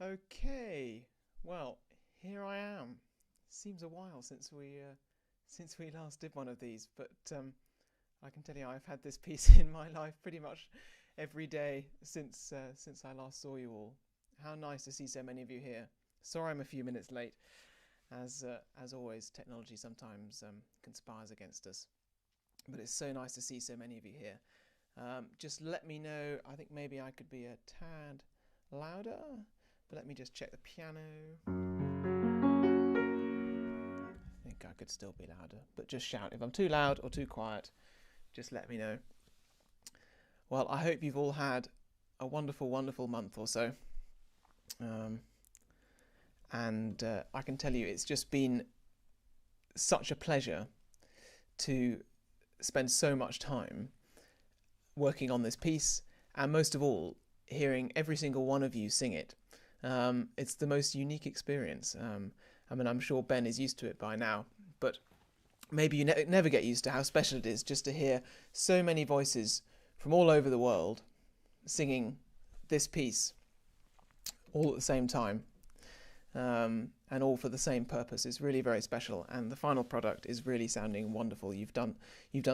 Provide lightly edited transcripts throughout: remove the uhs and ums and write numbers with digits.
Okay, well, here I am. Seems a while since we last did one of these, but I can tell you I've had this piece in my life pretty much every day since I last saw you all. How nice to see so many of you here. Sorry I'm a few minutes late. As always, technology sometimes conspires against us, but it's so nice to see so many of you here. Just let me know. I think maybe I could be a tad louder. But let me just check the piano. I think I could still be louder, but just shout. If I'm too loud or too quiet, just let me know. Well, I hope you've all had a wonderful, wonderful month or so. And I can tell you it's just been such a pleasure to spend so much time working on this piece, and most of all, hearing every single one of you sing it. It's the most unique experience. I mean, I'm sure Ben is used to it by now, but maybe you never get used to how special it is just to hear so many voices from all over the world singing this piece all at the same time, and all for the same purpose. It's really very special, and the final product is really sounding wonderful. You've done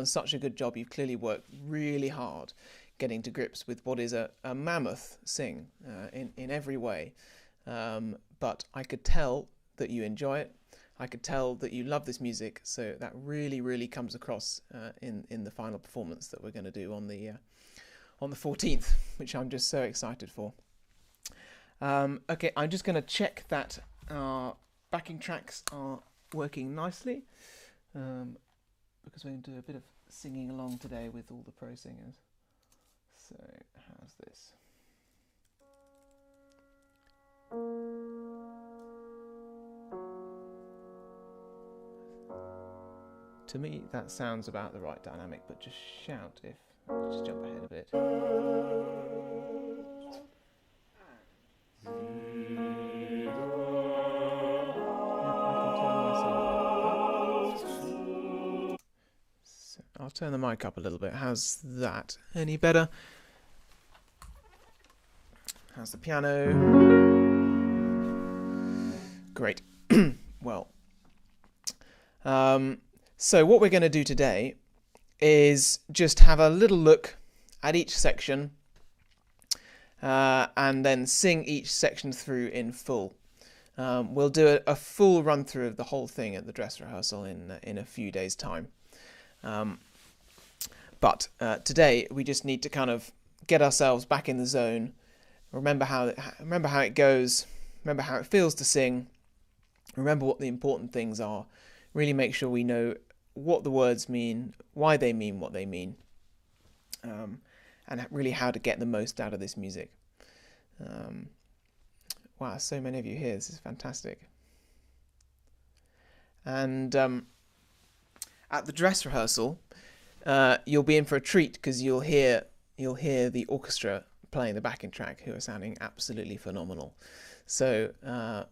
such a good job. You've clearly worked really hard getting to grips with what is a mammoth sing in every way. But I could tell that you enjoy it. I could tell that you love this music, so that really, really comes across in the final performance that we're going to do on the 14th, which I'm just so excited for. Okay, I'm just going to check that our backing tracks are working nicely, because we're going to do a bit of singing along today with all the pro singers. So, how's this? To me, that sounds about the right dynamic, but just shout if... Just jump ahead a bit. I'll turn the mic up a little bit. How's that? Any better? How's the piano? Great. Well, so what we're going to do today is just have a little look at each section and then sing each section through in full. We'll do a full run through of the whole thing at the dress rehearsal in a few days' time. But today we just need to kind of get ourselves back in the zone, remember how it goes, remember how it feels to sing, remember what the important things are, really make sure we know what the words mean, why they mean what they mean, and really how to get the most out of this music. Wow, so many of you here, this is fantastic. And at the dress rehearsal, you'll be in for a treat, because you'll hear the orchestra playing the backing track, who are sounding absolutely phenomenal. So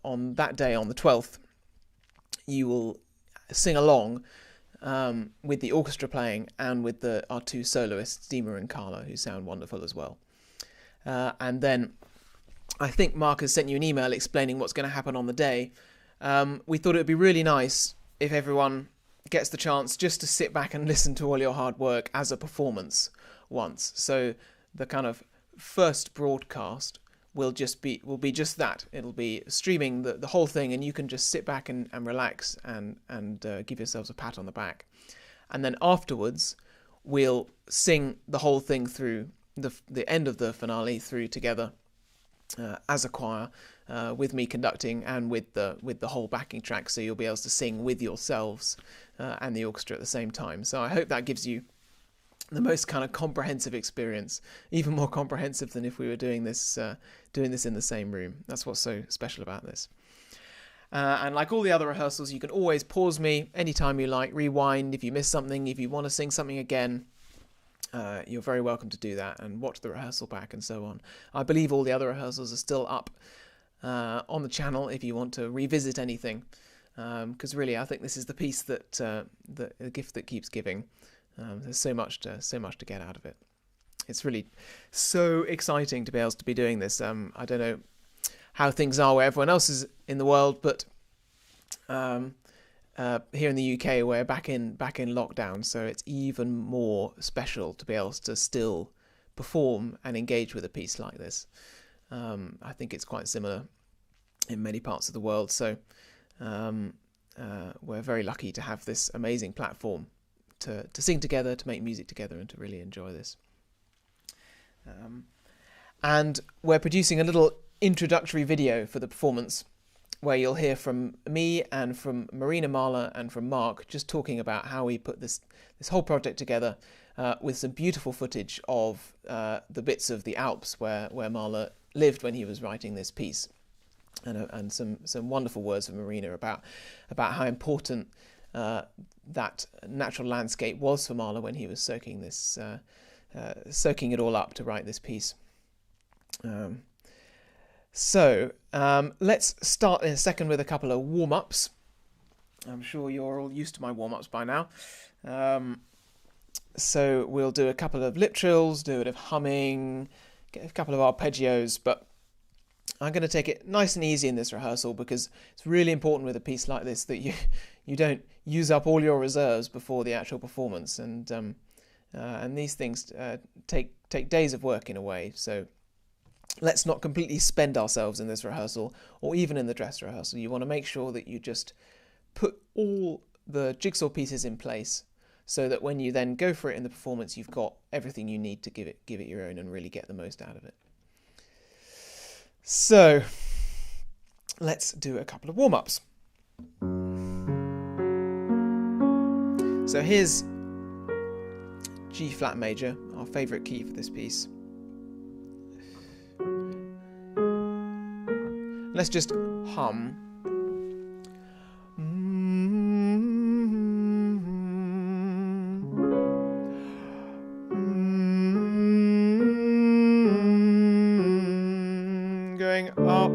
on that day, on the 12th, you will sing along with the orchestra playing and with our two soloists, Dima and Carla, who sound wonderful as well. And then I think Mark has sent you an email explaining what's going to happen on the day. We thought it would be really nice if everyone gets the chance just to sit back and listen to all your hard work as a performance once. So the kind of first broadcast will be just that. It'll be streaming the whole thing, and you can just sit back and relax and give yourselves a pat on the back. And then afterwards, we'll sing the whole thing through, the end of the finale through together as a choir, with me conducting and with the whole backing track, so you'll be able to sing with yourselves and the orchestra at the same time. So I hope that gives you the most kind of comprehensive experience, even more comprehensive than if we were doing this in the same room. That's what's so special about this. And like all the other rehearsals, you can always pause me anytime you like, rewind if you miss something, if you want to sing something again. You're very welcome to do that and watch the rehearsal back and so on. I believe all the other rehearsals are still up on the channel if you want to revisit anything, because really I think this is the piece that the gift that keeps giving. There's so much to get out of it. It's really so exciting to be able to be doing this. I don't know how things are where everyone else is in the world, but here in the UK we're back in lockdown, so it's even more special to be able to still perform and engage with a piece like this. I think it's quite similar in many parts of the world, so we're very lucky to have this amazing platform to sing together, to make music together, and to really enjoy this. And we're producing a little introductory video for the performance, where you'll hear from me and from Marina Mahler and from Mark just talking about how we put this whole project together, with some beautiful footage of the bits of the Alps where Mahler lived when he was writing this piece, and some wonderful words from Marina about how important that natural landscape was for Mahler when he was soaking it all up to write this piece. So let's start in a second with a couple of warm-ups. I'm sure you're all used to my warm-ups by now. So we'll do a couple of lip trills, do a bit of humming, get a couple of arpeggios, but I'm going to take it nice and easy in this rehearsal, because it's really important with a piece like this that you don't use up all your reserves before the actual performance, and these things take days of work in a way. So let's not completely spend ourselves in this rehearsal, or even in the dress rehearsal. You want to make sure that you just put all the jigsaw pieces in place, so that when you then go for it in the performance, you've got everything you need to give it your own and really get the most out of it. So let's do a couple of warm-ups. So here's G flat major, our favourite key for this piece. Let's just hum. Going up.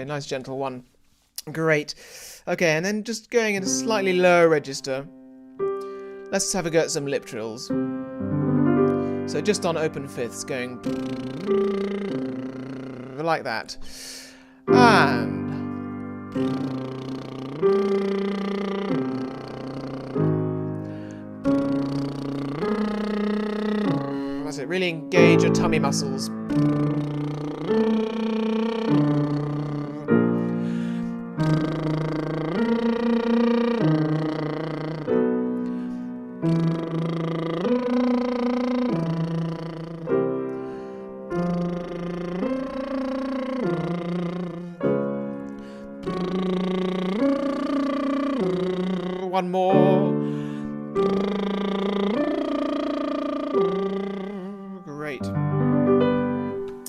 Nice gentle one. Great. Okay, and then just going in a slightly lower register, let's have a go at some lip trills. So just on open fifths, going like that. And that's it, really engage your tummy muscles. One more. Great.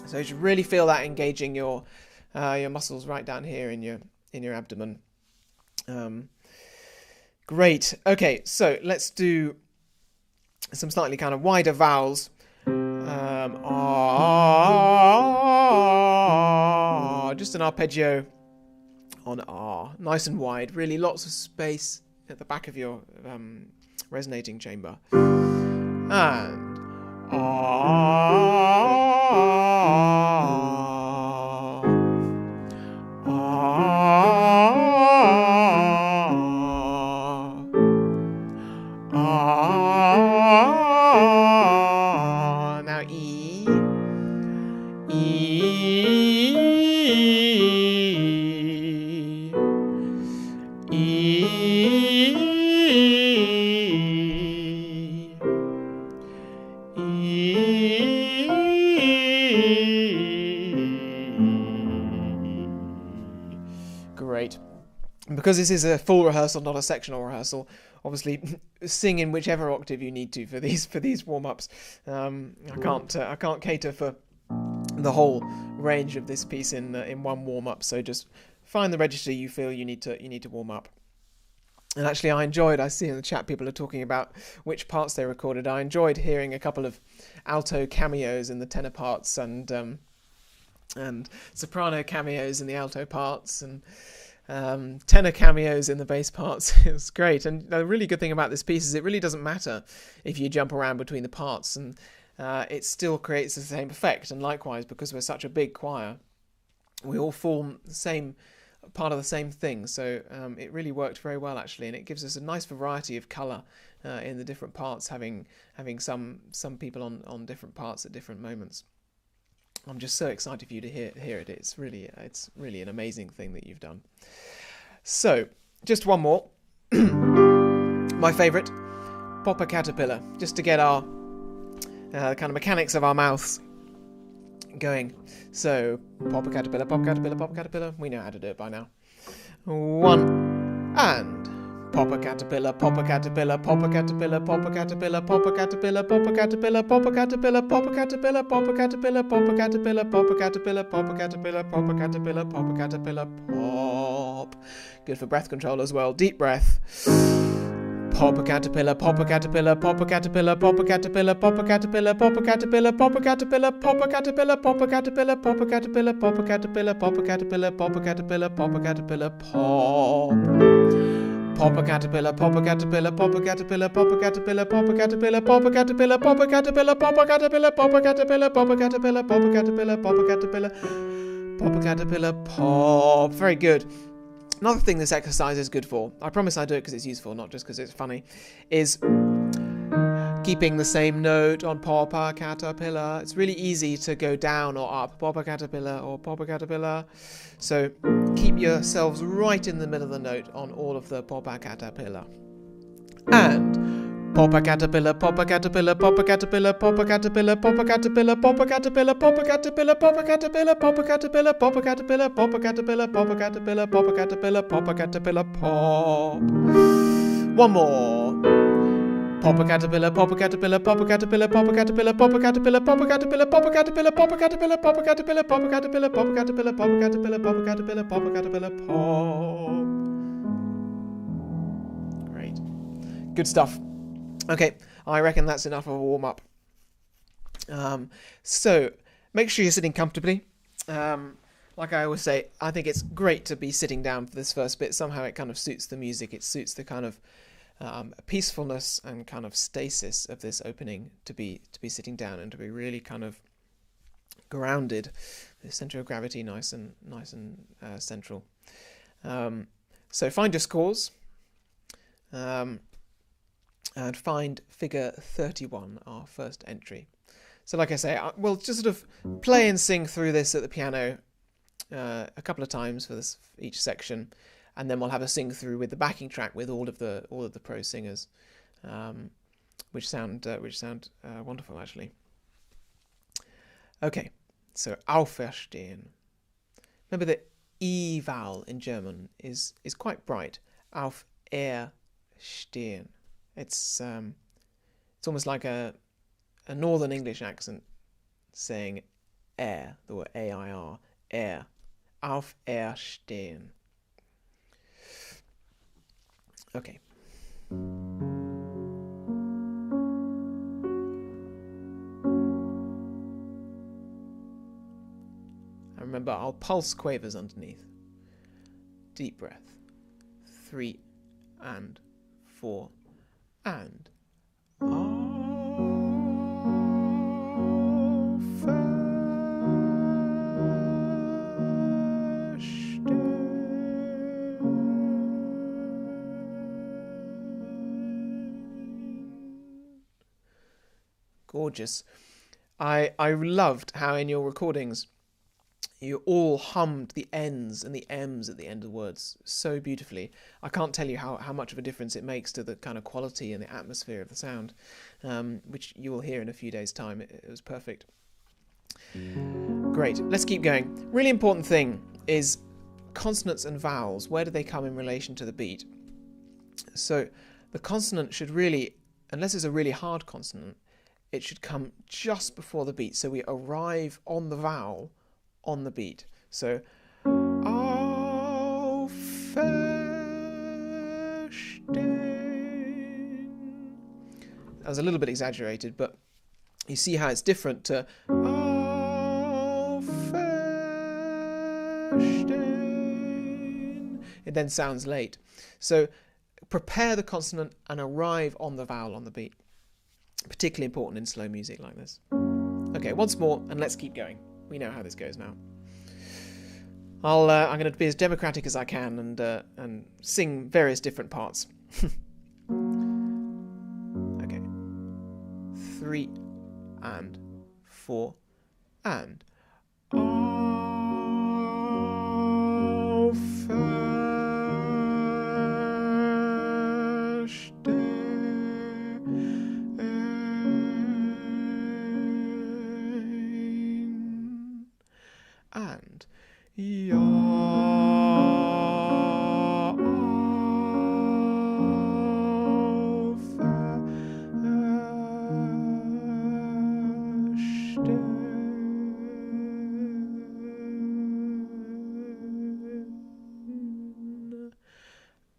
So you should really feel that engaging your muscles right down here in your abdomen. Great. Okay, so let's do some slightly kind of wider vowels. Just an arpeggio on R, nice and wide, really lots of space at the back of your resonating chamber. And now E, Great. Because this is a full rehearsal, not a sectional rehearsal, obviously sing in whichever octave you need to for these warm-ups. I can't cater for the whole range of this piece in one warm-up, so just find the register you feel you need to warm up. And actually, I see in the chat people are talking about which parts they recorded. I enjoyed hearing a couple of alto cameos in the tenor parts and soprano cameos in the alto parts and tenor cameos in the bass parts. It was great. And the really good thing about this piece is it really doesn't matter if you jump around between the parts, and it still creates the same effect. And likewise, because we're such a big choir, we all form the same part of the same thing, so it really worked very well actually, and it gives us a nice variety of colour in the different parts, having some people on different parts at different moments. I'm just so excited for you to hear it. It's really an amazing thing that you've done. So just one more, my favourite, Pop a Caterpillar, just to get our kind of mechanics of our mouths going. So pop a caterpillar, pop a caterpillar, pop a caterpillar. We know how to do it by now. 1 and pop a caterpillar, pop a caterpillar, pop a caterpillar, pop a caterpillar, pop a caterpillar, pop a caterpillar, pop a caterpillar, pop a caterpillar, pop a caterpillar, pop a caterpillar, pop a caterpillar, pop a caterpillar, pop a caterpillar, pop a caterpillar, pop. Good for breath control as well. Deep breath. Pop a caterpillar, pop a caterpillar, pop a caterpillar, pop a caterpillar, pop a caterpillar, pop a caterpillar, pop a caterpillar, pop a caterpillar, pop a caterpillar, pop a caterpillar, pop a caterpillar, pop a caterpillar, pop a caterpillar, pop a caterpillar, pop. Pop a caterpillar, pop a caterpillar, pop a caterpillar, pop a caterpillar, pop a caterpillar, pop a caterpillar, pop a caterpillar, pop a caterpillar, pop a caterpillar, pop a caterpillar, pop a caterpillar, pop a caterpillar, pop a caterpillar, pop. Very good. Another thing this exercise is good for, I promise I do it because it's useful, not just because it's funny, is keeping the same note on pop a caterpillar. It's really easy to go down or up, pop a caterpillar or pop a caterpillar. So keep yourselves right in the middle of the note on all of the pop a caterpillar. And pop a caterpillar, pop a caterpillar, pop a caterpillar, pop a caterpillar, pop a caterpillar, pop a caterpillar, pop a caterpillar, pop a caterpillar, pop a caterpillar, pop a caterpillar, pop a caterpillar, pop a caterpillar, pop a caterpillar, pop a caterpillar, pop. One more. Pop a caterpillar, pop a caterpillar, pop a caterpillar, pop a caterpillar, pop a caterpillar, pop a caterpillar, pop a caterpillar, pop a caterpillar, pop a caterpillar, pop a caterpillar, pop a caterpillar, pop a caterpillar, pop a caterpillar, pop a caterpillar, pop. Great. Good stuff. Okay, I reckon that's enough of a warm-up. So, make sure you're sitting comfortably. Like I always say, I think it's great to be sitting down for this first bit. Somehow it kind of suits the music. It suits the kind of peacefulness and kind of stasis of this opening to be sitting down and to be really kind of grounded. The centre of gravity nice and central. So find your scores. And find figure 31, our first entry. So like I say, we'll just sort of play and sing through this at the piano a couple of times for each section, and then we'll have a sing through with the backing track with all of the pro singers, which sound wonderful actually. Okay, so Auferstehen. Remember the E vowel in German is quite bright. Auferstehen. It's almost like a Northern English accent saying air, the word A-I-R, air. Auferstehen. Okay. And remember, I'll pulse quavers underneath. Deep breath. 3 and 4 and gorgeous. I loved how in your recordings you all hummed the N's and the M's at the end of the words so beautifully. I can't tell you how much of a difference it makes to the kind of quality and the atmosphere of the sound, which you will hear in a few days' time. It was perfect. Great. Let's keep going. Really important thing is consonants and vowels. Where do they come in relation to the beat? So the consonant should really, unless it's a really hard consonant, it should come just before the beat. So we arrive on the vowel on the beat. So Auferstehen. was a little bit exaggerated, but you see how it's different to auferstehen. It then sounds late. So prepare the consonant and arrive on the vowel on the beat. Particularly important in slow music like this. Okay, once more, and let's keep going. We know how this goes now. I'm going to be as democratic as I can and sing various different parts. Okay. 3 and 4 and. And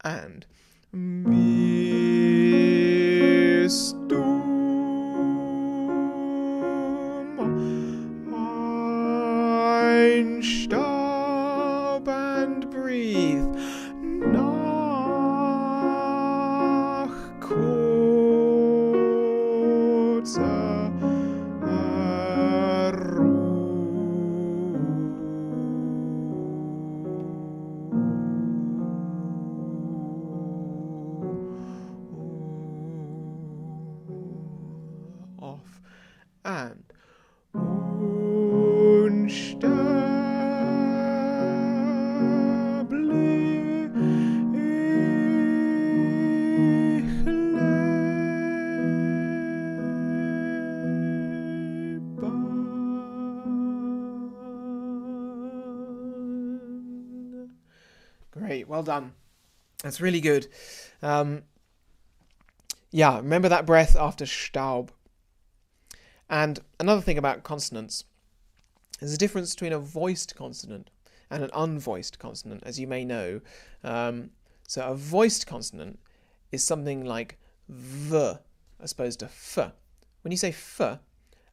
and bist du mein Staub and breathe nach kurzer off and unsterblich leben. Great, well done. That's really good. Yeah, remember that breath after Staub. And another thing about consonants, there's a difference between a voiced consonant and an unvoiced consonant, as you may know. So a voiced consonant is something like V as opposed to F. When you say F,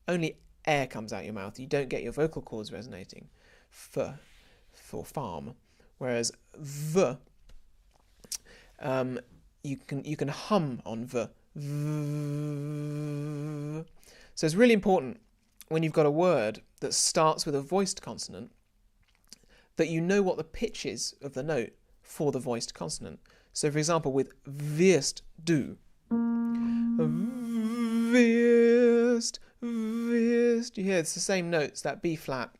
only air comes out your mouth. You don't get your vocal cords resonating. F for farm. Whereas V, you can hum on V. V. So it's really important when you've got a word that starts with a voiced consonant that you know what the pitch is of the note for the voiced consonant. So for example, with wirst du, wirst, you hear it's the same notes, that B flat,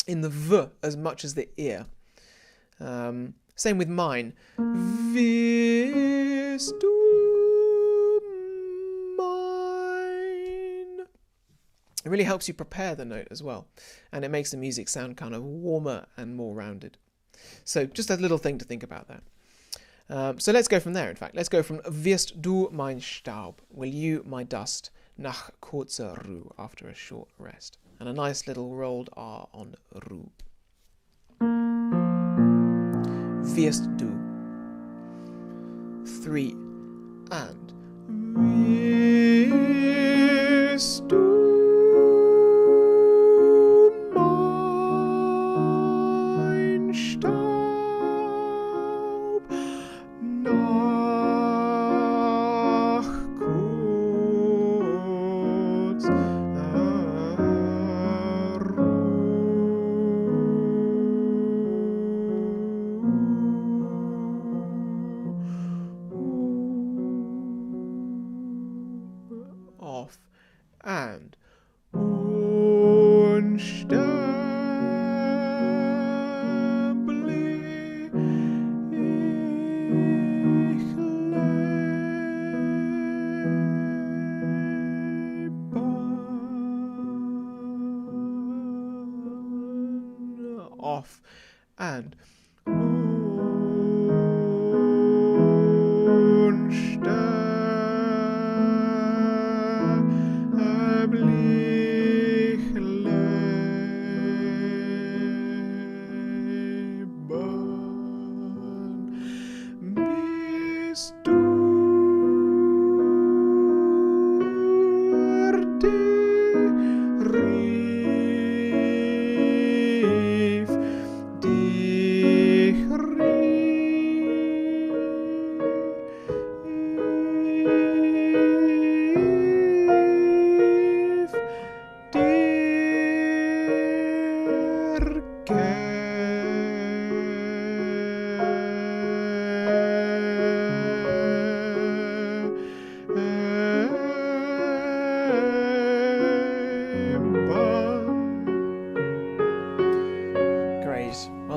in the V as much as the ear. Same with mine, wirst du. It really helps you prepare the note as well, and it makes the music sound kind of warmer and more rounded. So just a little thing to think about there. So let's go from there, in fact. Let's go from wirst du mein Staub, will you my dust, nach kurzer Ruhe, after a short rest. And a nice little rolled R on Ruhe. Wirst du. 3 and. Wirst du. Off and unsterblich leben. Off and unsterblich leben. Bist du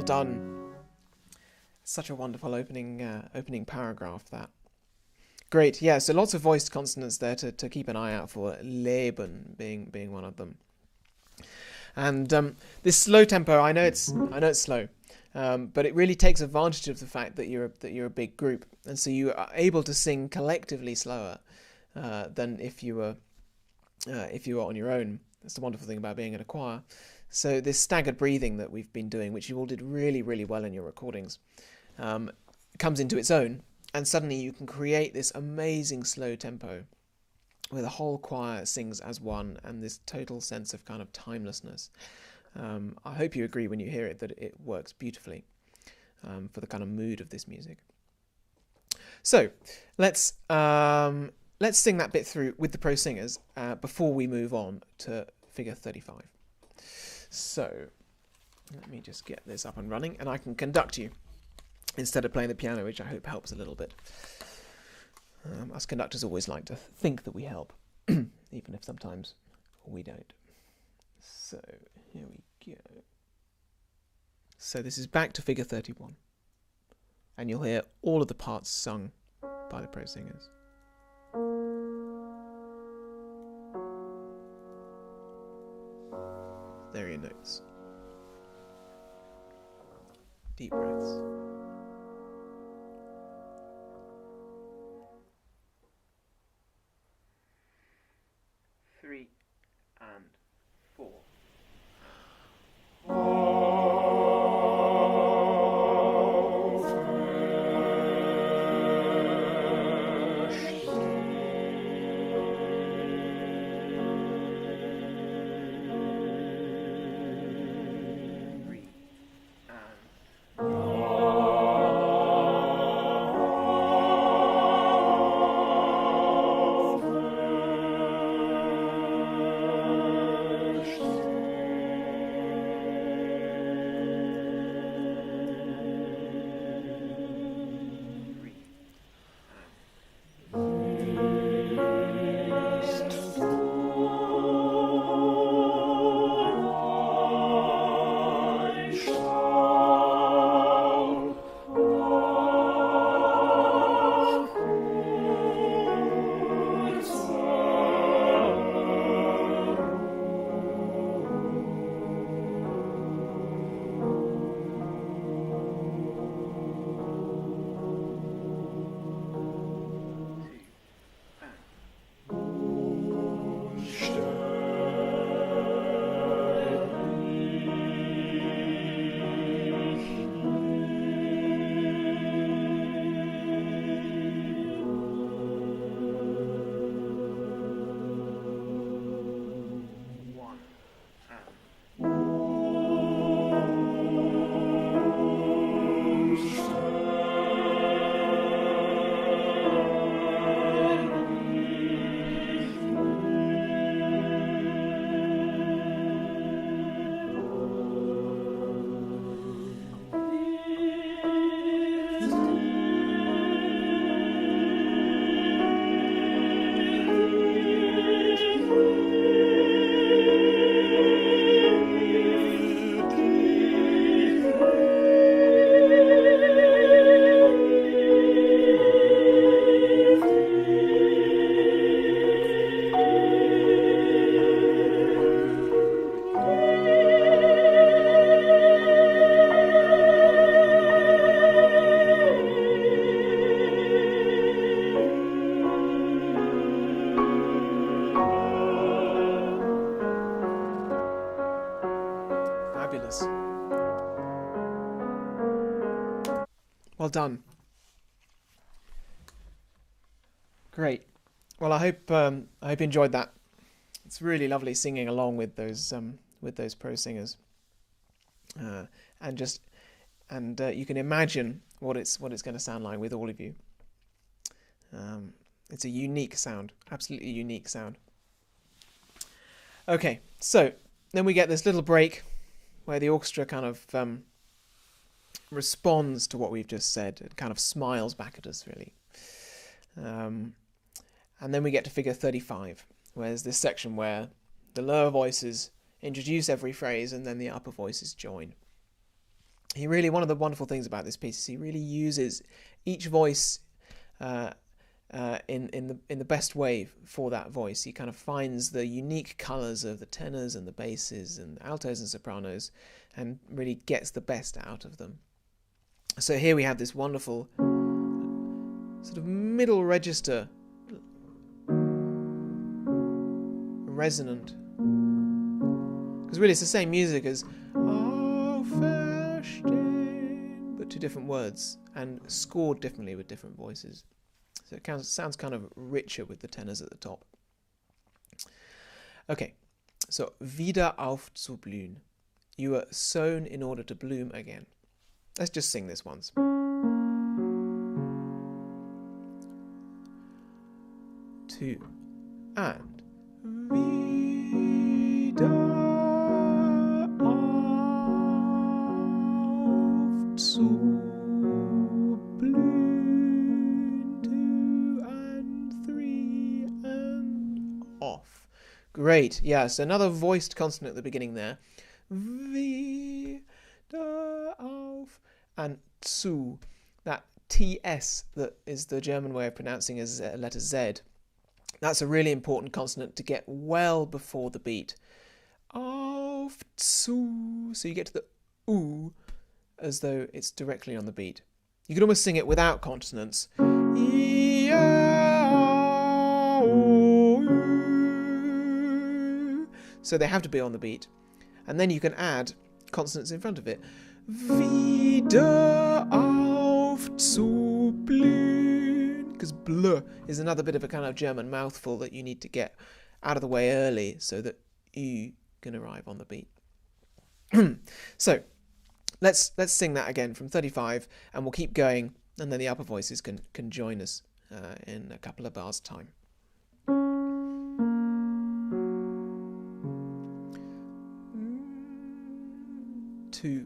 Well done. Such a wonderful opening paragraph, that. Great, yeah, so lots of voiced consonants there to keep an eye out for, Leben being one of them. And this slow tempo, I know it's slow, but it really takes advantage of the fact that you're a big group, and so you are able to sing collectively slower than if you were on your own. That's the wonderful thing about being in a choir. So this staggered breathing that we've been doing, which you all did really, really well in your recordings, comes into its own, and suddenly you can create this amazing slow tempo where the whole choir sings as one, and this total sense of kind of timelessness. I hope you agree when you hear it that it works beautifully for the kind of mood of this music. So let's sing that bit through with the pro singers before we move on to figure 35. So let me just get this up and running, and I can conduct you instead of playing the piano, which I hope helps a little bit. Us conductors always like to think that we help, even if sometimes we don't. So here we go. So this is back to figure 31, and you'll hear all of the parts sung by the pro singers. There are your notes. Deep breaths. Three and four. Fabulous. Well done. Great. Well, I hope you enjoyed that. It's really lovely singing along with those pro singers, and you can imagine what it's going to sound like with all of you. It's a unique sound, absolutely unique sound. Okay, so then we get this little break where the orchestra kind of responds to what we've just said. It kind of smiles back at us, really. And then we get to figure 35, where there's this section where the lower voices introduce every phrase and then the upper voices join. one of the wonderful things about this piece is he really uses each voice in the best way for that voice. He kind of finds the unique colours of the tenors and the basses and the altos and sopranos and really gets the best out of them. So here we have this wonderful sort of middle register resonant, because really it's the same music as Auferstehen, but two different words and scored differently with different voices. So it sounds kind of richer with the tenors at the top. Okay, so wieder aufzublühen. You are sown in order to bloom again. Let's just sing this once. 2 and wieder aufzublühen. 2 and 3 and off. Great, yeah, so another voiced consonant at the beginning there. Wieder auf and zu. That TS that is the German way of pronouncing as letter Z. That's a really important consonant to get well before the beat. Auf zu. So you get to the oo as though it's directly on the beat. You can almost sing it without consonants. So they have to be on the beat. And then you can add consonants in front of it. Wieder aufzublühen. Because bl is another bit of a kind of German mouthful that you need to get out of the way early so that you can arrive on the beat. So let's sing that again from 35, and we'll keep going, and then the upper voices can join us in a couple of bars' time. 2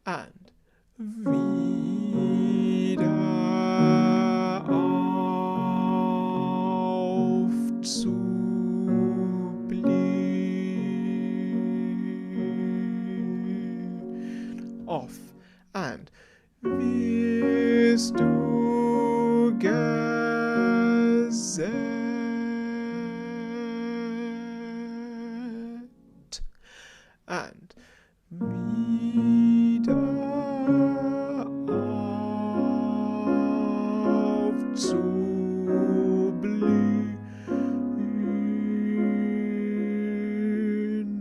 and wieder aufzublühen. Off and wirst du gesetzt and wieder aufzublühen.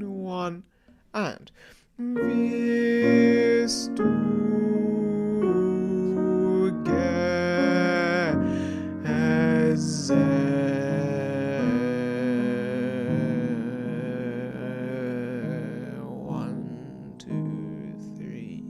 1 and wirst du gesetzt. 1, 2, 3.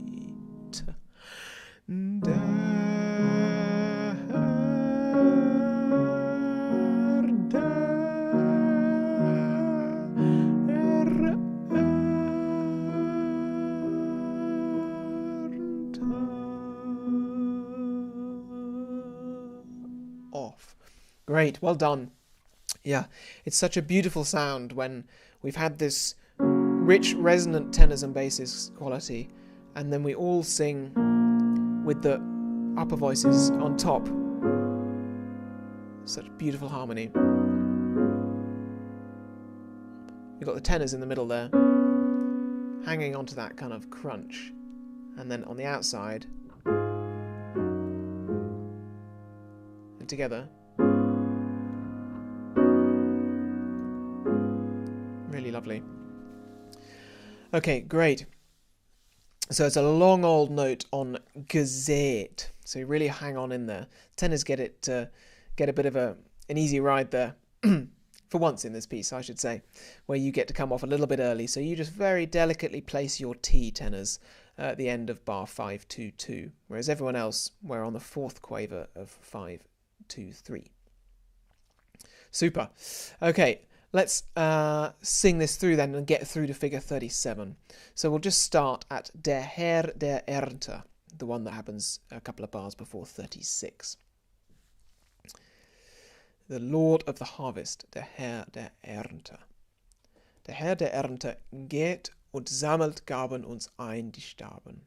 Off. Great, well done. Yeah, it's such a beautiful sound when we've had this rich, resonant tenors and basses quality, and then we all sing with the upper voices on top. Such beautiful harmony. You've got the tenors in the middle there, hanging onto that kind of crunch, and then on the outside, and together. Really lovely. Okay, great. So it's a long old note on gesät. So you really hang on in there. Tenors get a bit of an easy ride there. For once in this piece, I should say, where you get to come off a little bit early. So you just very delicately place your T tenors at the end of bar 5-2-2, whereas everyone else, we're on the fourth quaver of 5-2-3. Super. Okay. Let's sing this through then and get through to figure 37. So we'll just start at Der Herr der Ernte, the one that happens a couple of bars before 36. The Lord of the Harvest, der Herr der Ernte. Der Herr der Ernte geht und sammelt Gaben uns ein, die starben.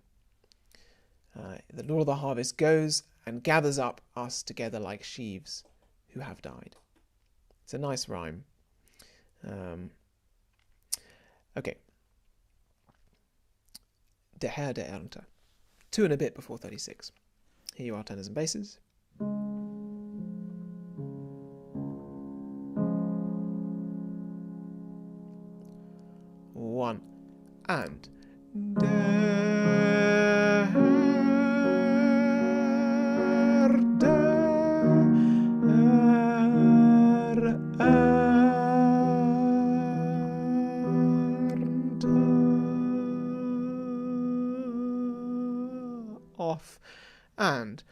The Lord of the Harvest goes and gathers up us together like sheaves who have died. It's a nice rhyme. Okay. Der Herr der Ernte. 2 and a bit before 36. Here you are, tenors and basses. 1 and der off and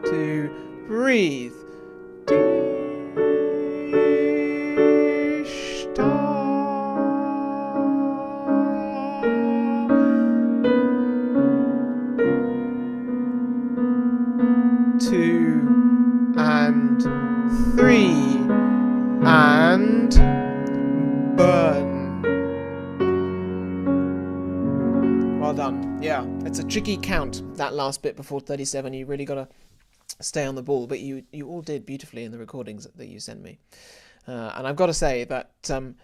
to breathe. Two and three and burn. Well done. Yeah, it's a tricky count, that last bit before 37. You really got to stay on the ball, but you all did beautifully in the recordings that you sent me. And I've got to say that 10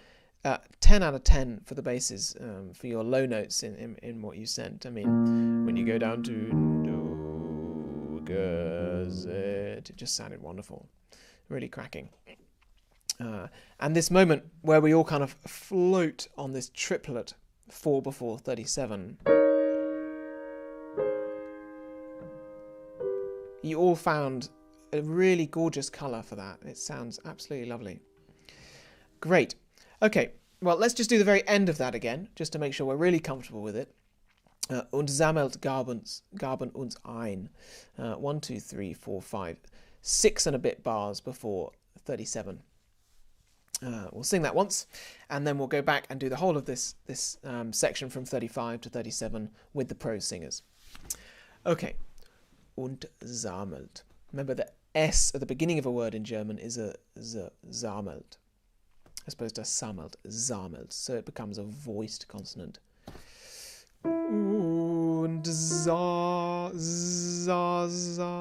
out of 10 for the basses, for your low notes in what you sent. I mean, when you go down to do, it just sounded wonderful. Really cracking. And this moment where we all kind of float on this triplet 4 before 37. You all found a really gorgeous colour for that. It sounds absolutely lovely. Great. Okay, well, let's just do the very end of that again, just to make sure we're really comfortable with it. Und sammelt Gaben uns ein. 1, 2, 3, 4, 5, 6 and a bit bars before 37. We'll sing that once, and then we'll go back and do the whole of this section from 35 to 37 with the prose singers. Okay. Und sammelt. Remember, the S at the beginning of a word in German is a z, sammelt, as opposed to sammelt, sammelt. So it becomes a voiced consonant. Und sa.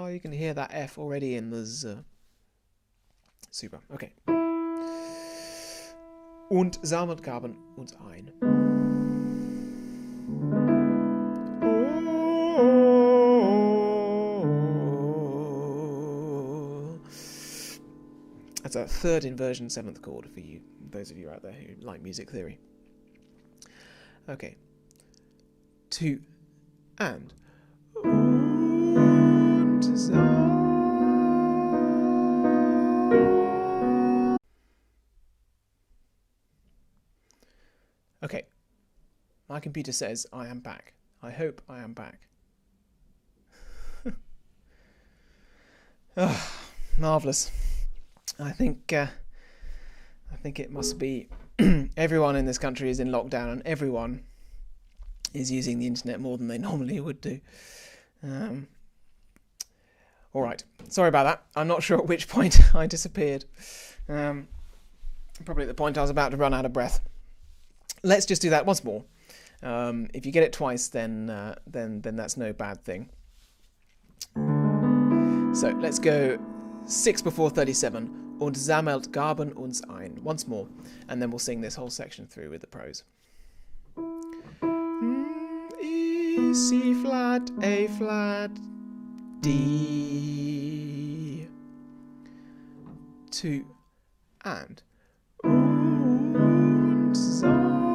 You can hear that F already in the Z. Super. Okay. Und sammelt Gaben uns ein. That's a 3rd inversion 7th chord for you, those of you out there who like music theory. Okay. 2 and. Okay. My computer says I am back. I hope I am back. Oh, marvellous. I think it must be everyone in this country is in lockdown and everyone is using the internet more than they normally would do. All right, sorry about that. I'm not sure at which point I disappeared. Probably at the point I was about to run out of breath. Let's just do that once more. If you get it twice, then that's no bad thing. So let's go 6 before 37. Und sammelt Gaben uns ein. Once more, and then we'll sing this whole section through with the prose. E, C flat, A flat, D. 2 and. Und sammelt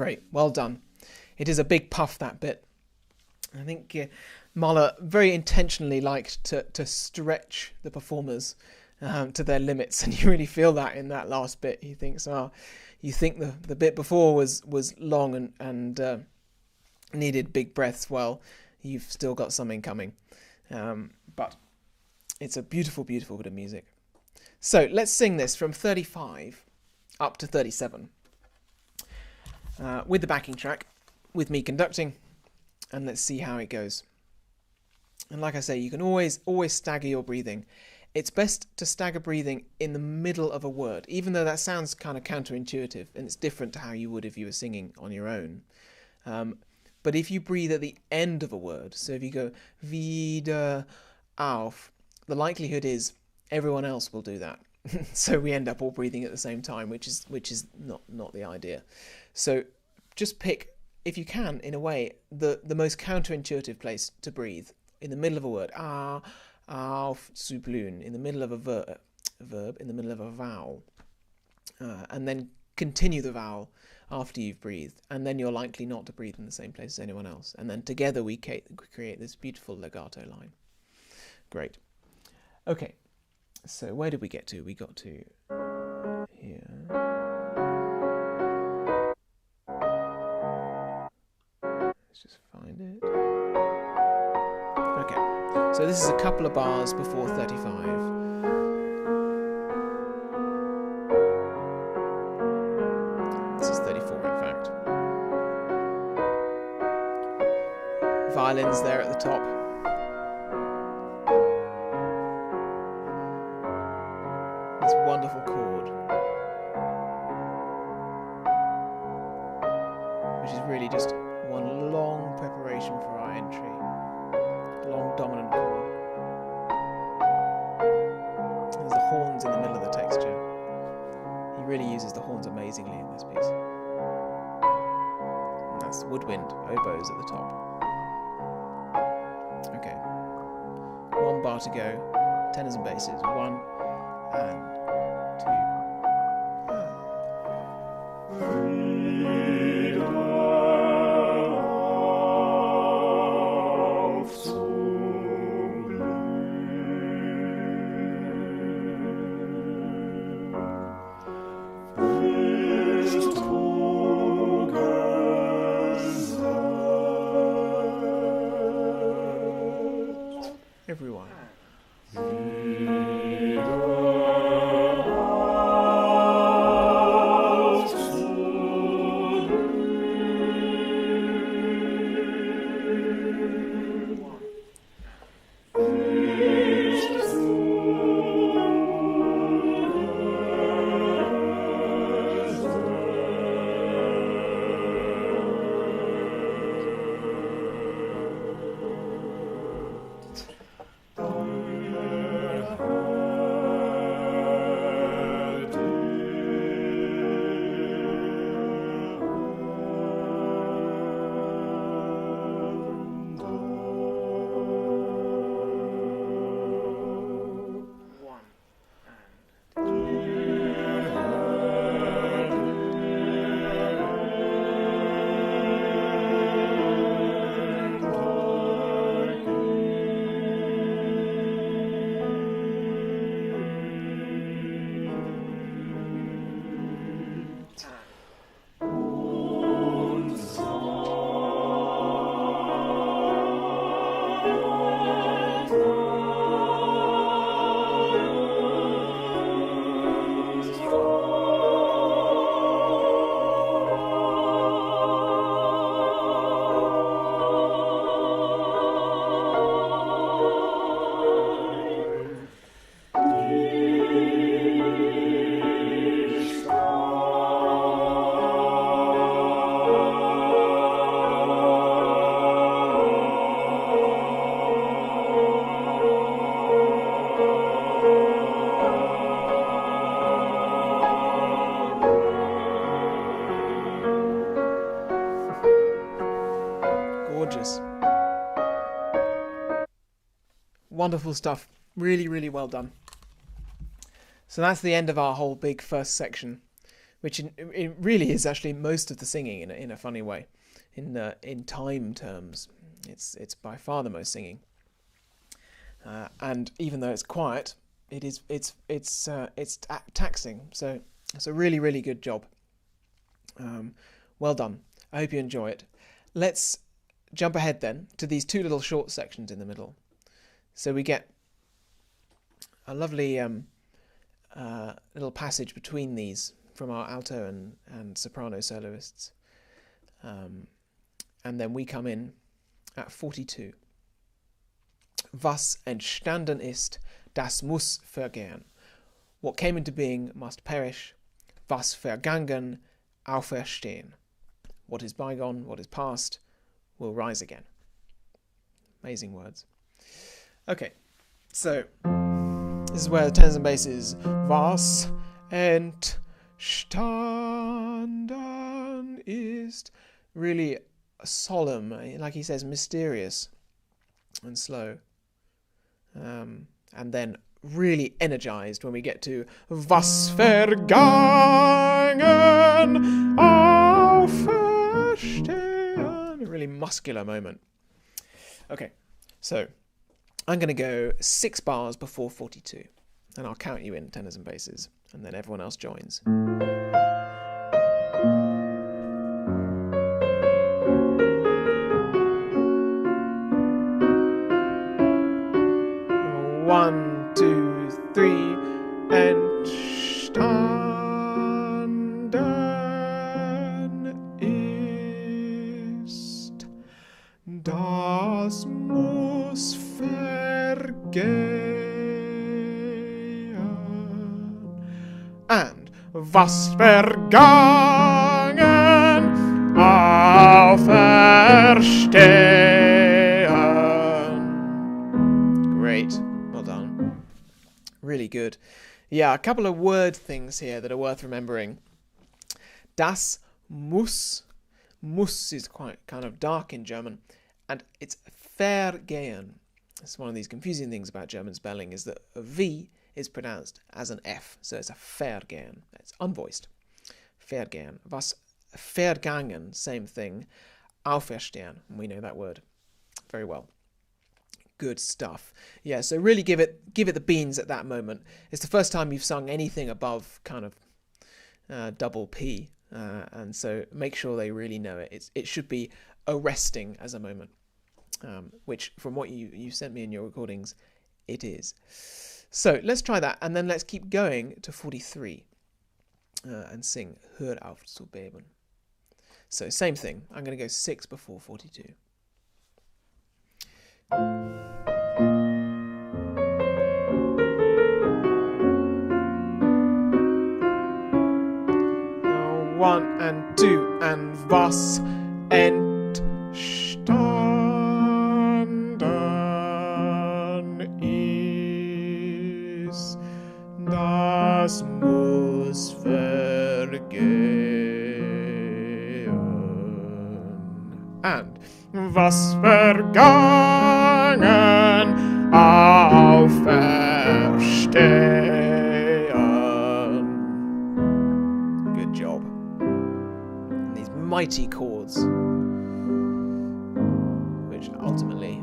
Great, well done. It is a big puff, that bit. I think Mahler very intentionally liked to stretch the performers to their limits, and you really feel that in that last bit. He thinks, you think the bit before was long and needed big breaths. Well, you've still got something coming. But it's a beautiful, beautiful bit of music. So let's sing this from 35 up to 37 with the backing track, with me conducting, and let's see how it goes. And like I say, you can always stagger your breathing. It's best to stagger breathing in the middle of a word, even though that sounds kind of counterintuitive, and it's different to how you would if you were singing on your own. But if you breathe at the end of a word, so if you go wieder auf, the likelihood is everyone else will do that. So we end up all breathing at the same time, which is not the idea. So just pick, if you can, in a way, the most counterintuitive place to breathe, in the middle of a word, auf zu blühen, in the middle of a verb, in the middle of a vowel, and then continue the vowel after you've breathed, and then you're likely not to breathe in the same place as anyone else. And then together we create this beautiful legato line. Great. Okay, so where did we get to? We got to here. Let's just find it. Okay, so this is a couple of bars before 35. Violins there at the top. This wonderful chord, which is really just one long preparation for our entry. Long dominant chord. There's the horns in the middle of the texture. He really uses the horns amazingly in this piece. And that's the woodwind, oboes at the top. Okay, one bar to go, tenors and basses, 1 and 2. Everyone. Gorgeous. Wonderful stuff. Really, really well done. So that's the end of our whole big first section. which it really is actually most of the singing in a funny way. In time terms, it's by far the most singing. And even though it's quiet, it's taxing. So it's a really, really good job. Well done. I hope you enjoy it. Let's jump ahead then to these two little short sections in the middle. So we get a lovely little passage between these from our alto and soprano soloists. And then we come in at 42. Was entstanden ist, das muss vergehen. What came into being must perish. Was vergangen, auferstehen. What is bygone, what is past, will rise again. Amazing words. Okay, so this is where the tenors and basses. Was entstanden ist. Really solemn, like he says, mysterious and slow. And then really energized when we get to Was vergangen, auferstehen. A really muscular moment. Okay, so I'm going to go 6 bars before 42, and I'll count you in tenors and basses, and then everyone else joins. 1, 2, 3, entstanden ist, das muss vergehen. And was vergangen, auferstehen. Great. Well done. Really good. Yeah, a couple of word things here that are worth remembering. Das muss. Muss is quite kind of dark in German. And it's vergehen. It's one of these confusing things about German spelling is that a V is pronounced as an F. So it's a vergehen. It's unvoiced. Vergehen. Was vergangen, same thing. Auferstehen. We know that word very well. Good stuff. Yeah, so really give it the beans at that moment. It's the first time you've sung anything above kind of double P, and so make sure they really know it. It should be arresting as a moment, which from what you sent me in your recordings, it is. So let's try that, and then let's keep going to 43 and sing Hör auf zu beben. So same thing. I'm going to go 6 before 42. 1 and 2 and was entstanden ist, das muss vergehen. And was vergangen, auferstehen. Good job. And these mighty chords, which ultimately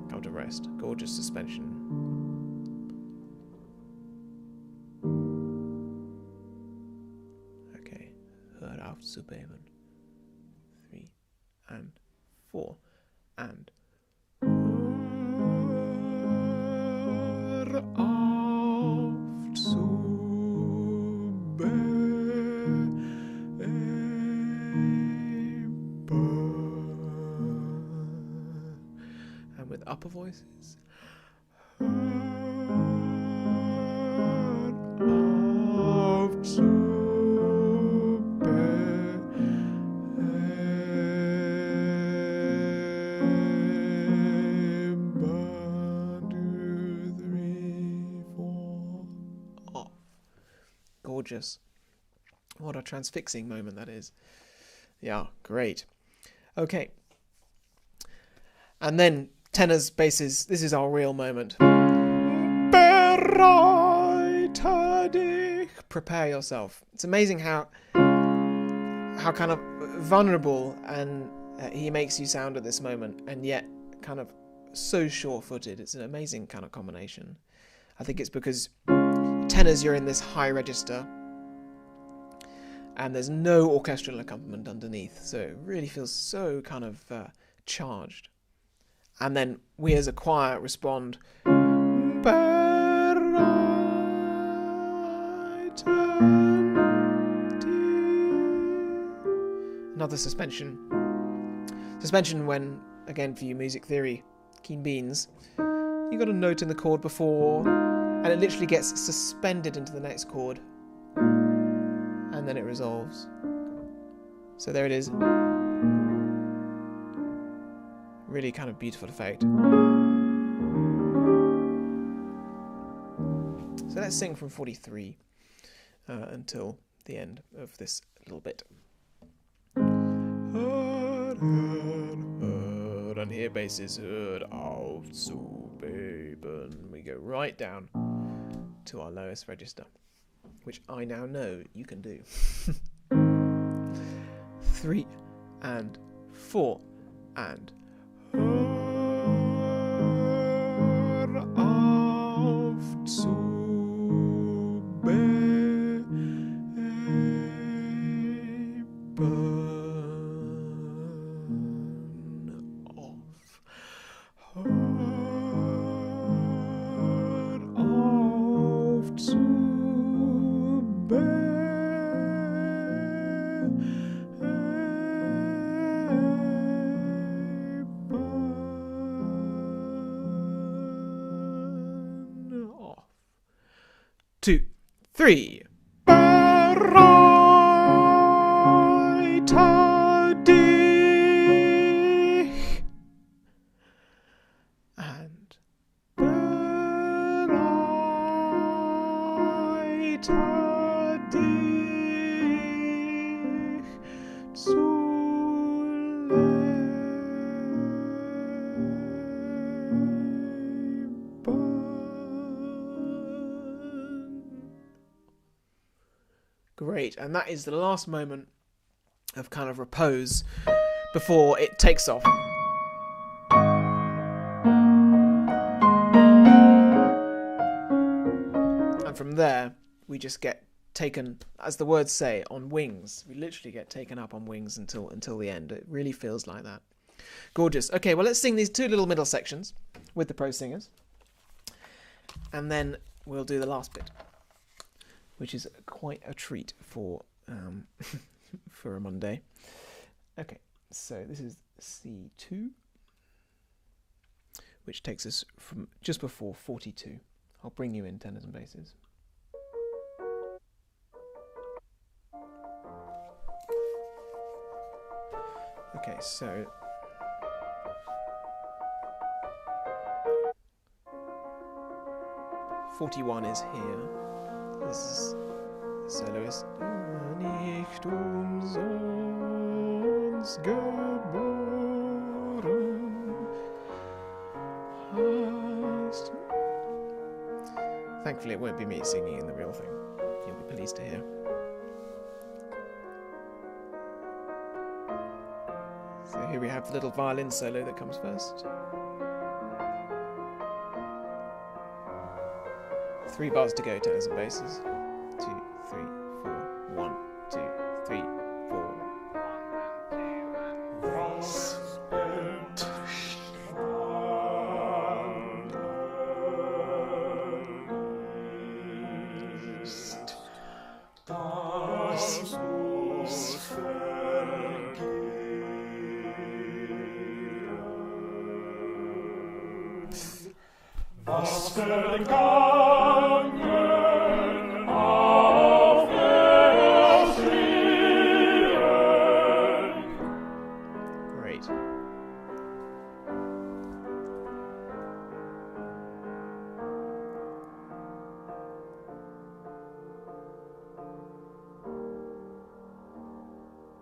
come to rest. Gorgeous suspension. Okay, hör auf zu beben. 3 and 4 and hör auf zu beben. And with upper voices. Hör auf zu gorgeous. What a transfixing moment that is. Yeah, great. Okay. And then tenors, basses. This is our real moment. Bereite dich prepare yourself. It's amazing how kind of vulnerable and he makes you sound at this moment, and yet kind of so sure-footed. It's an amazing kind of combination. I think it's because tenors, you're in this high register and there's no orchestral accompaniment underneath, so it really feels so kind of charged. And then we as a choir respond, another suspension. Suspension when, again for you music theory keen beans, you got a note in the chord before and it literally gets suspended into the next chord and then it resolves. So there it is. Really kind of beautiful effect. So let's sing from 43 until the end of this little bit. And here bass is hört auf zu beben. We go right down to our lowest register, which I now know you can do. 3 and 4 and hör auf zu off. 2, 3. Bereite dich and bereite dich zu Great, and that is the last moment of kind of repose before it takes off. And from there, we just get taken, as the words say, on wings. We literally get taken up on wings until the end. It really feels like that. Gorgeous. Okay, well, let's sing these two little middle sections with the pro singers. And then we'll do the last bit, which is quite a treat for for a Monday. Okay, so this is C2, which takes us from just before 42. I'll bring you in tenors and basses. Okay, so '41 is here. This is the soloist. Nicht umsonst geboren hast. Thankfully, it won't be me singing in the real thing. You'll be pleased to hear. So here we have the little violin solo that comes first. 3 bars to go, tenors and basses. 2, 3, 4. 1, 2, 3, 4. Was vergangen auf Great.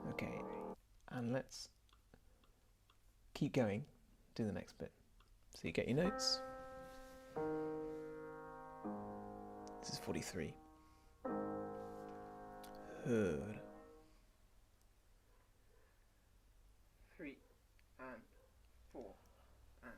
Okay, and let's keep going, do the next bit. So you get your notes. This is 43. Hör. 3 and 4 and.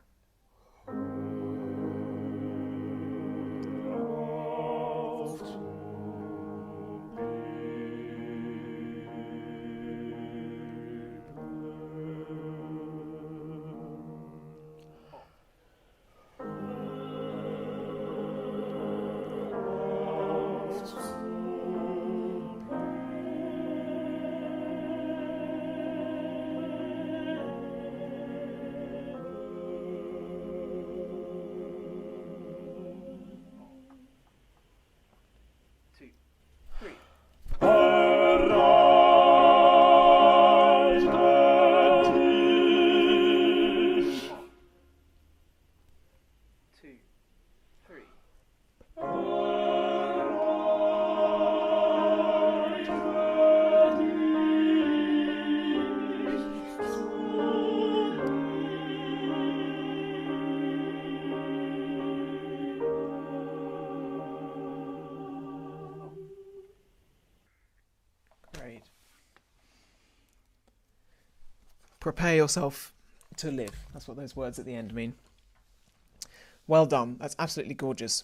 Great. Prepare yourself to live. That's what those words at the end mean. Well done. That's absolutely gorgeous.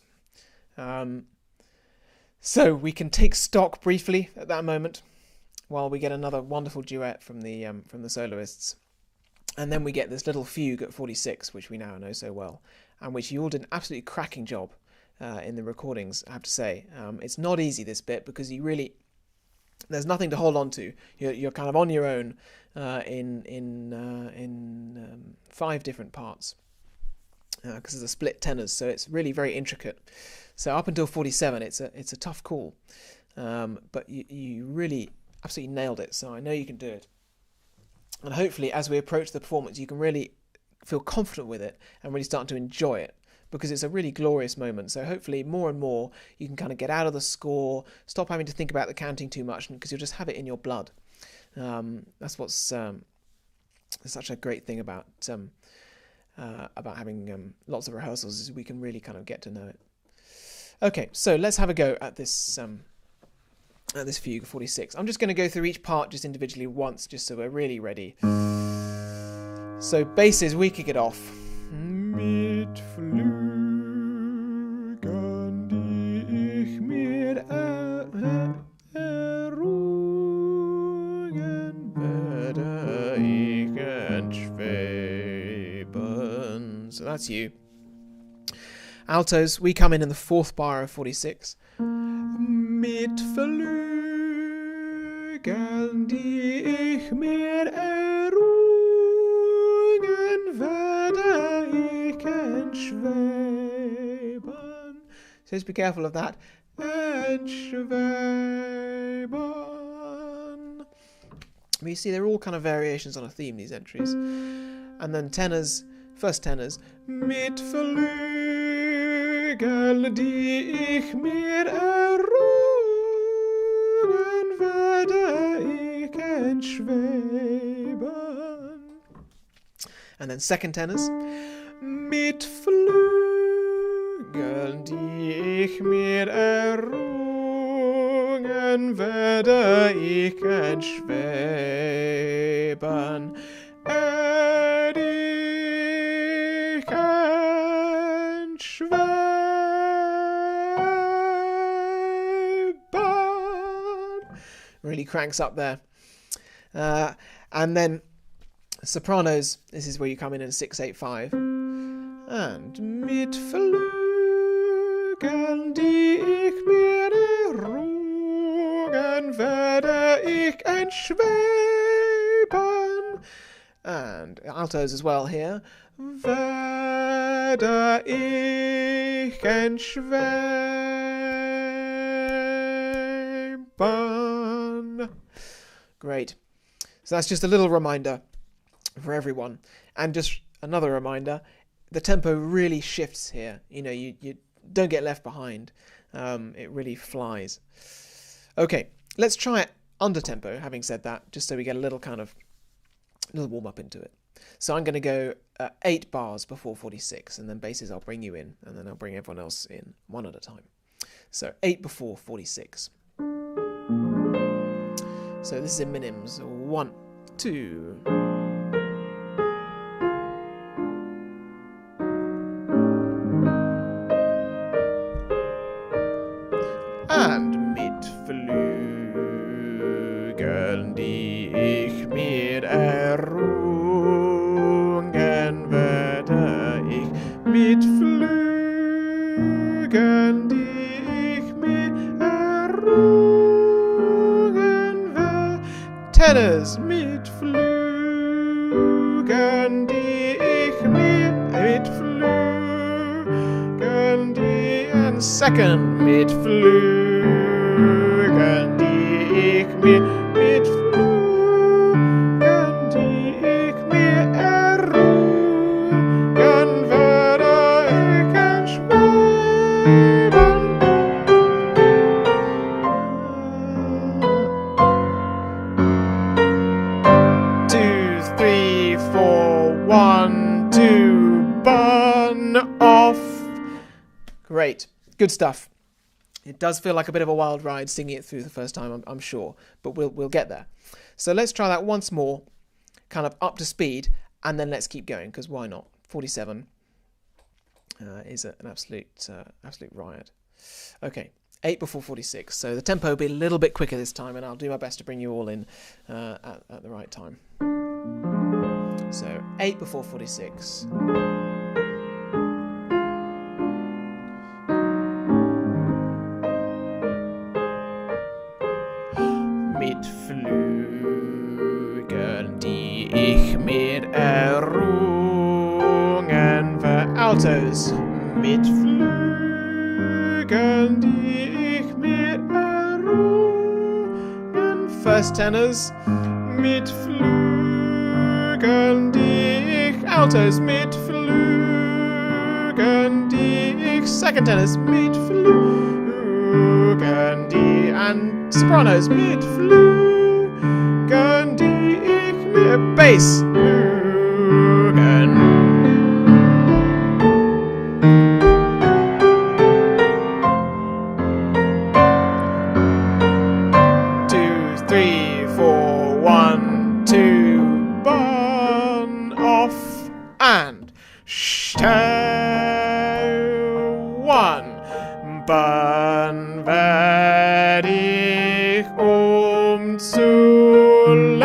So we can take stock briefly at that moment while we get another wonderful duet from the soloists. And then we get this little fugue at 46, which we now know so well, and which you all did an absolutely cracking job in the recordings, I have to say. It's not easy, this bit, because you really... There's nothing to hold on to. You're kind of on your own in 5 different parts because of the split tenors. So it's really very intricate. So up until 47, it's a tough call, but you really absolutely nailed it. So I know you can do it. And hopefully, as we approach the performance, you can really feel confident with it and really start to enjoy it, because it's a really glorious moment. So hopefully more and more you can kind of get out of the score, stop having to think about the counting too much, because you'll just have it in your blood. That's what's such a great thing about having lots of rehearsals, is we can really kind of get to know it. Okay, so let's have a go at this fugue 46. I'm just going to go through each part just individually once, just so we're really ready. So basses, we kick it off. Mit Flügeln, die ich mir errungen, werde ich entschweben. So that's you. Altos, we come in the 4th bar of 46. Mit Flügeln, die ich mir errungen, werde ich entschweben. So just be careful of that. Entschweben. But you see, they're all kind of variations on a theme, these entries. And then tenors, first tenors. Mit Flügeln, die ich mir errungen, werde ich entschweben. And then second tenors. Mit Flügeln, die ich mir errungen, werde ich entschweben. Really cranks up there. And then sopranos, this is where you come in 6/8/5. And mit Flügeln, die ich mir errungen, werde ich entschweben. And altos as well here. Werde ich entschweben. Great. So that's just a little reminder for everyone. And just another reminder, the tempo really shifts here. You know, you don't get left behind. It really flies. Okay, let's try it under tempo, having said that, just so we get a little warm up into it. So I'm going to go 8 bars before 46, and then basses I'll bring you in, and then I'll bring everyone else in one at a time. So 8 before 46. So this is in minims. 1, 2. And Mitflügeln, die ich mir errungen, werde ich mit Flügeln, die ich mir errungen, werde. Tenors mit Flügeln, die ich mir mit Flügeln, die and second mit Flügeln, die ich mir mit Flügeln, die ich mir errungen, werde ich entschweben. 2, 3, 4, 1, 2, burn off. Great, good stuff. It does feel like a bit of a wild ride singing it through the first time, I'm sure, but we'll get there. So let's try that once more, kind of up to speed, and then let's keep going, because why not? 47 is an absolute riot. Okay, 8 before 46. So the tempo will be a little bit quicker this time, and I'll do my best to bring you all in at the right time. So 8 before 46. Mit Flügeln, die ich mir errungen, für Altos. Mit Flügeln, die ich mir errungen, First Tenors. Mit Flügeln, die ich Altos. Mit Flügeln, die ich Second Tenors. Mit Flügeln, die and Sopranos mit Flügeln, die ich mir Bass Flügeln. Two, 3, 4, 1, 2, burn off and stay 1. Burn werd ich zu leben.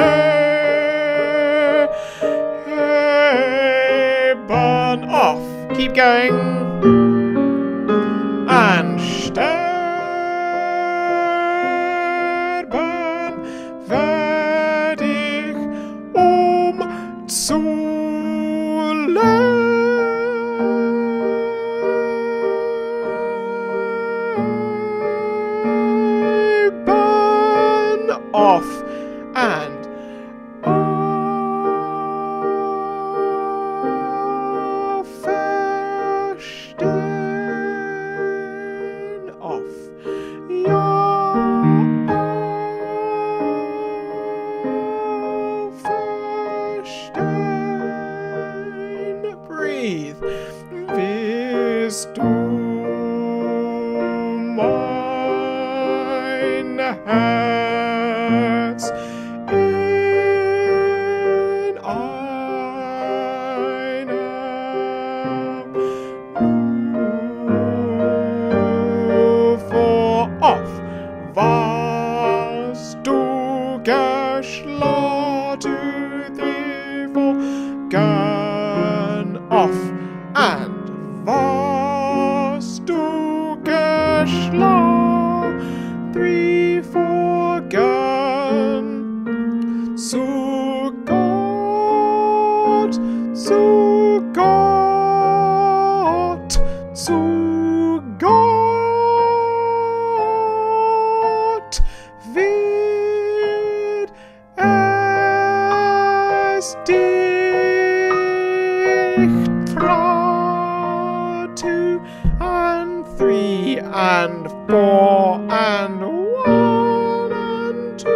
Off. Keep going. And sterben werd ich zu leben. Off and verstehen. Off. Ja, verstehen. Breathe. Bist du mein Herz in einem nur vor off warst du geschlagen vergern off and warst du geschlagen 3 vergern zu Gott, zu Gott, zu Gott wird es dich tragen. 2 and 3 and 4 and 1 and 2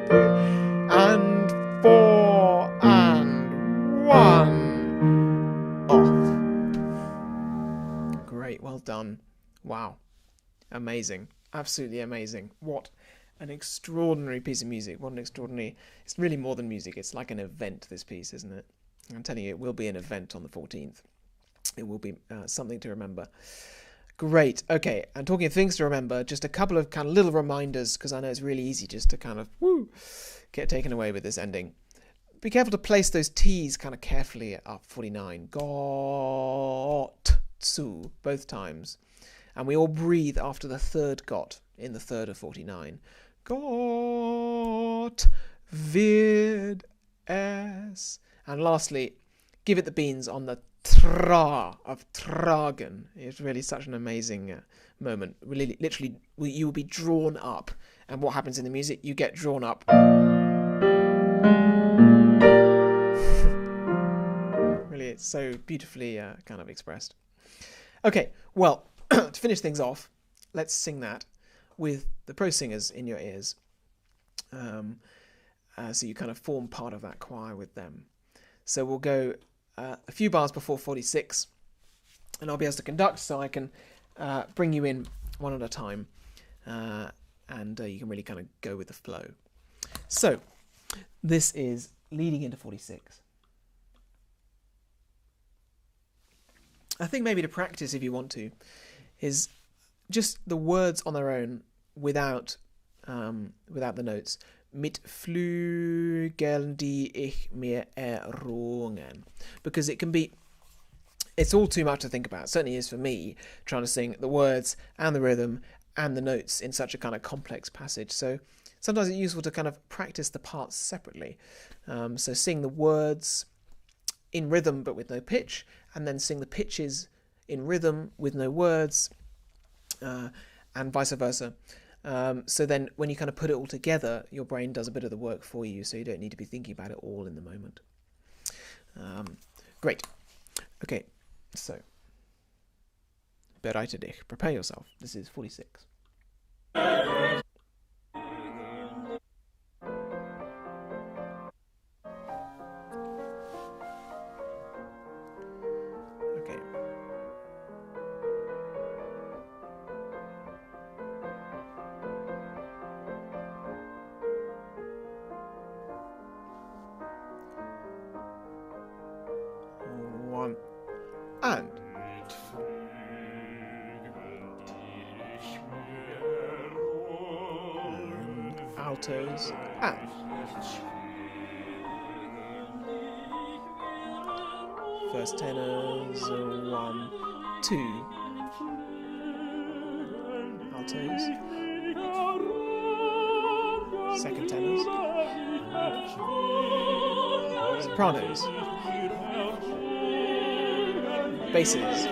and 3 and 4 and 1 off. Great, well done. Wow. Amazing. Absolutely amazing. What an extraordinary piece of music. What an extraordinary... It's really more than music. It's like an event, this piece, isn't it? I'm telling you, it will be an event on the 14th. It will be something to remember. Great. Okay, and talking of things to remember, just a couple of kind of little reminders, because I know it's really easy just to kind of get taken away with this ending. Be careful to place those T's kind of carefully at 49. Got zu, both times. And we all breathe after the third got in the third of 49. Gott wird es. And lastly, give it the beans on the tra of tragen. It's really such an amazing moment. Really, literally, you will be drawn up. And what happens in the music? You get drawn up. Really, it's so beautifully kind of expressed. Okay, well, to finish things off, let's sing that with the pro singers in your ears. So you kind of form part of that choir with them. So we'll go a few bars before 46, and I'll be able to conduct, so I can bring you in one at a time, and you can really kind of go with the flow. So this is leading into 46. I think maybe to practice, if you want to, is just the words on their own without the notes. Mit Flügeln, die ich mir errungen. Because it's all too much to think about. It certainly is for me, trying to sing the words and the rhythm and the notes in such a kind of complex passage. So sometimes it's useful to kind of practice the parts separately. So sing the words in rhythm but with no pitch, and then sing the pitches in rhythm with no words, and vice versa. So then when you kind of put it all together, your brain does a bit of the work for you, so you don't need to be thinking about it all in the moment. Great. Okay, so bereite dich, prepare yourself. This is 46. Okay. One and altos and first tenors, 1, 2, altos, second tenors, sopranos, basses,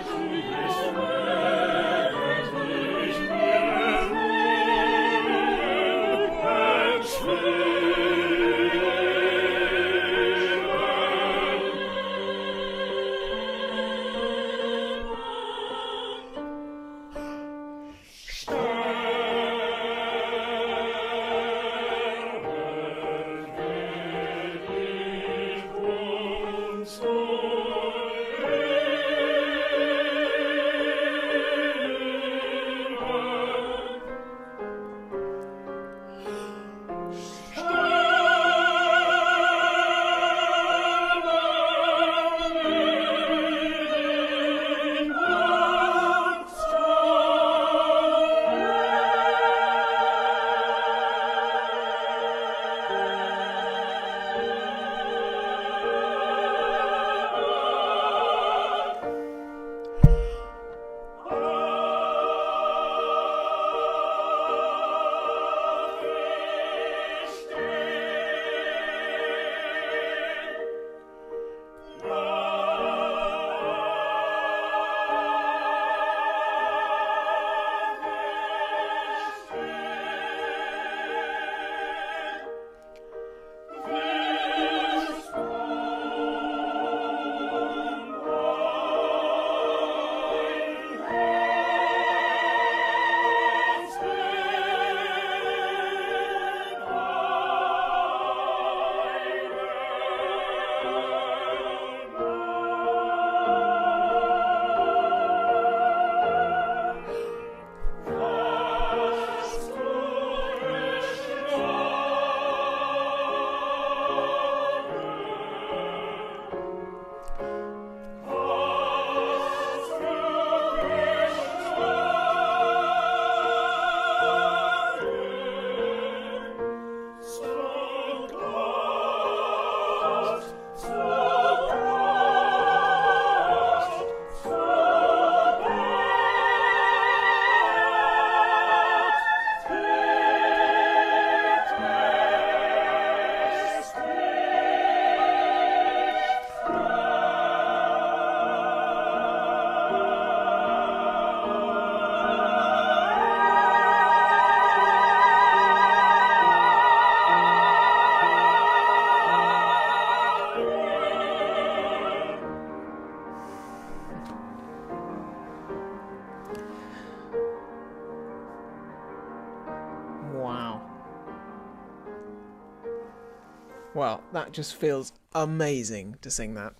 Well, that just feels amazing to sing that.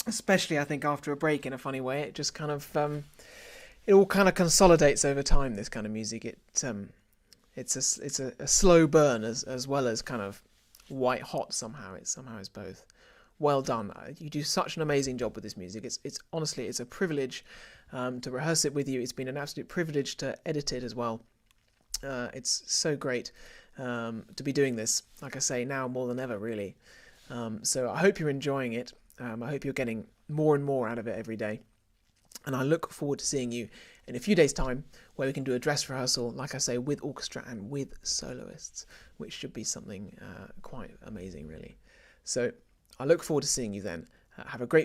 Especially, I think, after a break in a funny way. It just kind of, it all kind of consolidates over time, this kind of music. It's a slow burn as well as kind of white hot somehow. It somehow is both. Well done. You do such an amazing job with this music. It's honestly, it's a privilege to rehearse it with you. It's been an absolute privilege to edit it as well. It's so great to be doing this, like I say, now more than ever, really. So I hope you're enjoying it. I hope you're getting more and more out of it every day. And I look forward to seeing you in a few days' time, where we can do a dress rehearsal, like I say, with orchestra and with soloists, which should be something quite amazing, really. So I look forward to seeing you then. Have a great